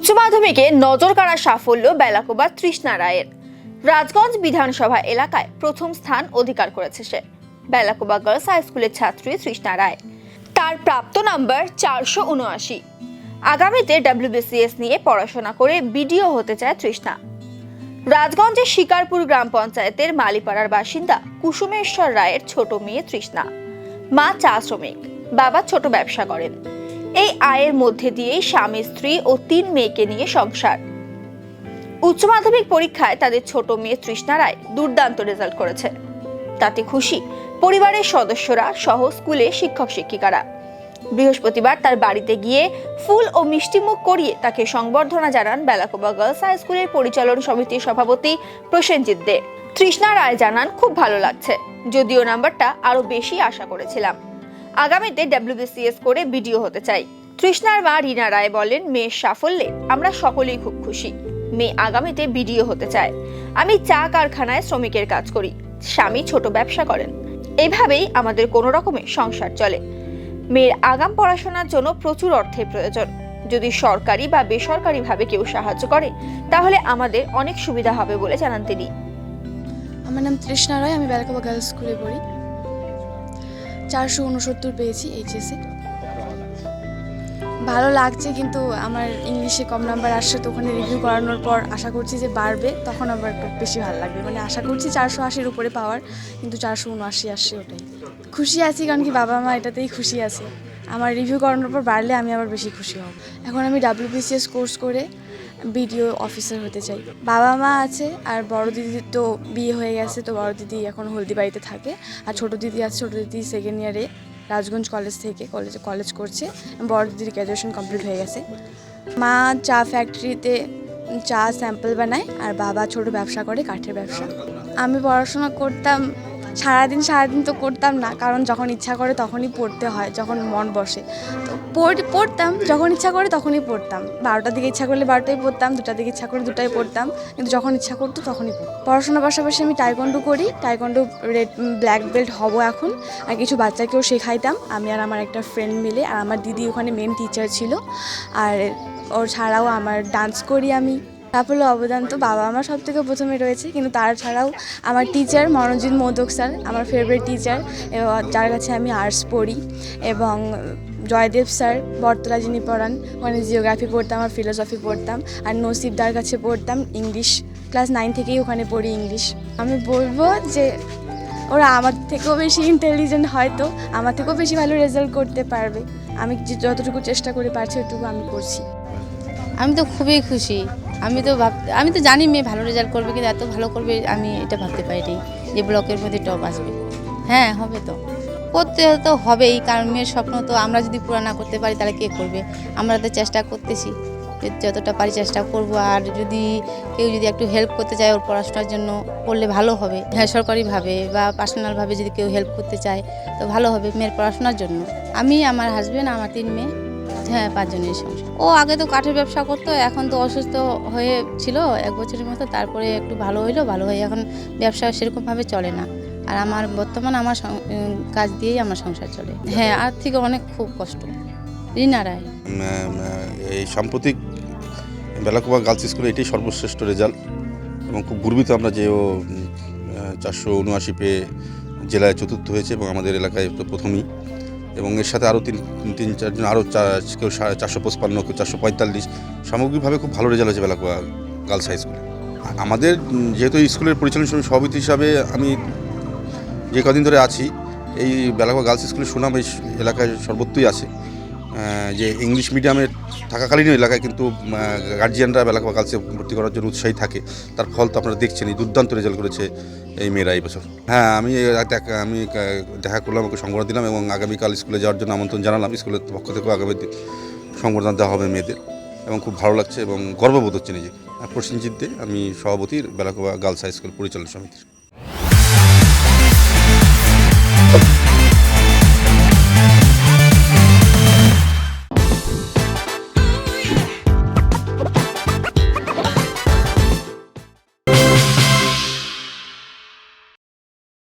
উচ্চ মাধ্যমিকে নজর কাড়া সাফল্য বেলাকোবা তৃষ্ণা রায়ের। রাজগঞ্জ বিধানসভা এলাকায় প্রথম স্থান অধিকার করেছে সে। বেলাকোবা গার্লস হাই স্কুলের ছাত্রী তৃষ্ণা রায়। তার প্রাপ্ত নাম্বার 479। আগামীতে WBCS নিয়ে পড়াশোনা করে বিডিও হতে চায় তৃষ্ণা। রাজগঞ্জের শিকারপুর গ্রাম পঞ্চায়েতের মালিপাড়ার বাসিন্দা কুসুমেশ্বর রায়ের ছোট মেয়ে তৃষ্ণা। মা চা শ্রমিক, বাবা ছোট ব্যবসা করেন। এই আয়ের মধ্যে দিয়েই স্বামী, স্ত্রী ও 3 মেয়েকে নিয়ে সংসার। উচ্চ মাধ্যমিক পরীক্ষায় তাদের ছোট মেয়ে তৃষ্ণা রায় দুর্দান্ত রেজাল্ট করেছে। তাতে খুশি পরিবারের সদস্যরা সহ স্কুলে শিক্ষক শিক্ষিকারা। বৃহস্পতিবার তার বাড়িতে গিয়ে ফুল ও মিষ্টিমুখ করিয়ে তাকে সংবর্ধনা জানান বেলাকোবা গার্লস হাই স্কুলের পরিচালন সমিতির সভাপতি প্রসেনজিৎ দে। তৃষ্ণা রায় জানান, খুব ভালো লাগছে, যদিও নাম্বারটা আরো বেশি আশা করেছিলাম। আগামীতে WBCS করে বিডিও হতে চাই। তৃষ্ণার মা রিনা রায় বলেন, মেয়ের সাফল্যে আমরা সকলেই খুব খুশি। মেয়ে আগামীতে বিডিও হতে চায়। আমি চা কারখানায় শ্রমিকের কাজ করি, স্বামী ছোট ব্যবসা করেন। এইভাবেই আমাদের কোনো রকমে সংসার চলে। মেয়ের আগাম পড়াশোনার জন্য প্রচুর অর্থের প্রয়োজন। যদি সরকারি বা বেসরকারি ভাবে কেউ সাহায্য করে তাহলে আমাদের অনেক সুবিধা হবে বলে জানান তিনি। আমার নাম তৃষ্ণা রায়, আমি বেলাকোবা গার্লস স্কুলে পড়ি। 469 পেয়েছি এইচএসে। ভালো লাগছে, কিন্তু আমার ইংলিশে কম নাম্বার আসছে, তো ওখানে রিভিউ করানোর পর আশা করছি যে বাড়বে, তখন আবার একটু বেশি ভালো লাগবে। মানে আশা করছি 480-র উপরে পাওয়ার, কিন্তু 479 আসছে, ওটাই খুশি আছি। কারণ কি বাবা মা এটাতেই খুশি আছে। আমার রিভিউ করানোর পর বাড়লে আমি আবার বেশি খুশি হব। এখন আমি WBCS কোর্স করে বিডিও অফিসার হতে চাই। বাবা মা আছে, আর বড় দিদির তো বিয়ে হয়ে গেছে, তো বড় দিদি এখন হলদিবাড়িতে থাকে। আর ছোট দিদি আছে, ছোট দিদি সেকেন্ড ইয়ারে রাজগঞ্জ কলেজ থেকে কলেজ করছে। বড় দিদির গ্র্যাজুয়েশন কমপ্লিট হয়ে গেছে। মা চা ফ্যাক্টরিতে চা স্যাম্পল বানায়, আর বাবা ছোট ব্যবসা করে, কাঠের ব্যবসা। আমি পড়াশোনা করতাম, সারাদিন তো করতাম না, কারণ যখন ইচ্ছা করে তখনই পড়তে হয়, যখন মন বসে তো পড়তাম, যখন ইচ্ছা করে তখনই পড়তাম। 12টার দিকে ইচ্ছা করলে 12টায় পড়তাম, 2টার দিকে ইচ্ছা করলে 2টায় পড়তাম, কিন্তু যখন ইচ্ছা করতো তখনই পড়তাম। পড়াশোনার পাশাপাশি আমি টাইকোয়ান্ডো করি, টাইকোয়ান্ডো ব্ল্যাক বেল্ট হব এখন। আর কিছু বাচ্চাকেও শেখাইতাম আমি আর আমার একটা ফ্রেন্ড মিলে। আর আমার দিদি ওখানে মেন টিচার ছিল। আর ওর ছাড়াও আমার ডান্স করি আমি। সাফল্য অবদান তো বাবা আমার সব থেকে প্রথমে রয়েছে, কিন্তু তার ছাড়াও আমার টিচার মনোজিৎ মোদক স্যার আমার ফেভারিট টিচার, যার কাছে আমি আর্টস পড়ি। এবং জয়দেব স্যার বটতলা যিনি পড়ান, ওখানে জিওগ্রাফি পড়তাম আর ফিলোসফি পড়তাম। আর নসিবদার কাছে পড়তাম ইংলিশ, ক্লাস 9 থেকেই ওখানে পড়ি ইংলিশ। আমি বলবো যে ওরা আমার থেকেও বেশি ইন্টেলিজেন্ট, হয়তো আমার থেকেও বেশি ভালো রেজাল্ট করতে পারবে। আমি যতটুকু চেষ্টা করে পারছি ওইটুকু আমি করছি। আমি তো খুবই খুশি। আমি তো জানি মেয়ে ভালো রেজাল্ট করবে, কিন্তু এত ভালো করবে আমি এটা ভাবতে পারিনি যে ব্লকের মধ্যে টপ আসবে। হ্যাঁ, হবে তো, করতে তো হবেই, কারণ মেয়ের স্বপ্ন তো আমরা যদি পুরো না করতে পারি তাহলে কে করবে। আমরা তো চেষ্টা করতেছি, যতটা পারি চেষ্টা করব। আর যদি কেউ যদি একটু হেল্প করতে চায় ওর পড়াশোনার জন্য, করলে ভালো হবে। হ্যাঁ, সরকারিভাবে বা পার্সোনালভাবে যদি কেউ হেল্প করতে চায় তো ভালো হবে মেয়ের পড়াশোনার জন্য। আমি, আমার হাজব্যান্ড, আমার 3 মেয়ে, হ্যাঁ 5 জনের সংসার। ও আগে তো কাঠের ব্যবসা করতো, এখন তো অসুস্থ হয়েছিল 1 বছরের মতো, তারপরে একটু ভালো হয়ে এখন ব্যবসা সেরকমভাবে চলে না। আর আমার বর্তমানে আমার কাজ দিয়েই আমার সংসার চলে। হ্যাঁ, আর্থিক অনেক খুব কষ্ট। রিনা রায়। এই সাম্প্রতিক বেলাকোবা গার্লস স্কুলে এটাই সর্বশ্রেষ্ঠ রেজাল্ট, এবং খুব গর্বিত আমরা যে ও 479 পেয়ে জেলায় 4র্থ হয়েছে, এবং আমাদের এলাকায় তো প্রথমই। এবং এর সাথে আরও 3-4 জন, আরও কেউ 455, কেউ 445। সামগ্রিকভাবে খুব ভালো রেজাল্ট হয়েছে বেলাকোবা গার্লস হাই স্কুলে। আমাদের যেহেতু স্কুলের পরিচালন সমিতির সভাপতি হিসাবে আমি যে কদিন ধরে আছি, এই বেলাকোবা গার্লস স্কুলের সুনাম এই এলাকায় সর্বত্রই আছে। যে ইংলিশ মিডিয়ামের থাকাকালীন এলাকায় কিন্তু গার্জিয়ানরা বেলাকোবা গার্লসে ভর্তি করার জন্য উৎসাহী থাকে। তার ফল তো আপনারা দেখছেন, এই দুর্দান্ত রেজাল্ট করেছে এই মেয়েরা এই বছর। হ্যাঁ, আমি দেখা করলাম, ওকে সংবর্ধনা দিলাম, এবং আগামীকাল স্কুলে যাওয়ার জন্য আমন্ত্রণ জানালাম। স্কুলের পক্ষ থেকেও আগামী সংবর্ধনা দেওয়া হবে মেয়েদের, এবং খুব ভালো লাগছে এবং গর্ববোধ হচ্ছে নিজে। প্রসেনজিৎ দে, আমি সভাপতি বেলাকোবা গার্লস হাই স্কুল পরিচালন সমিতির।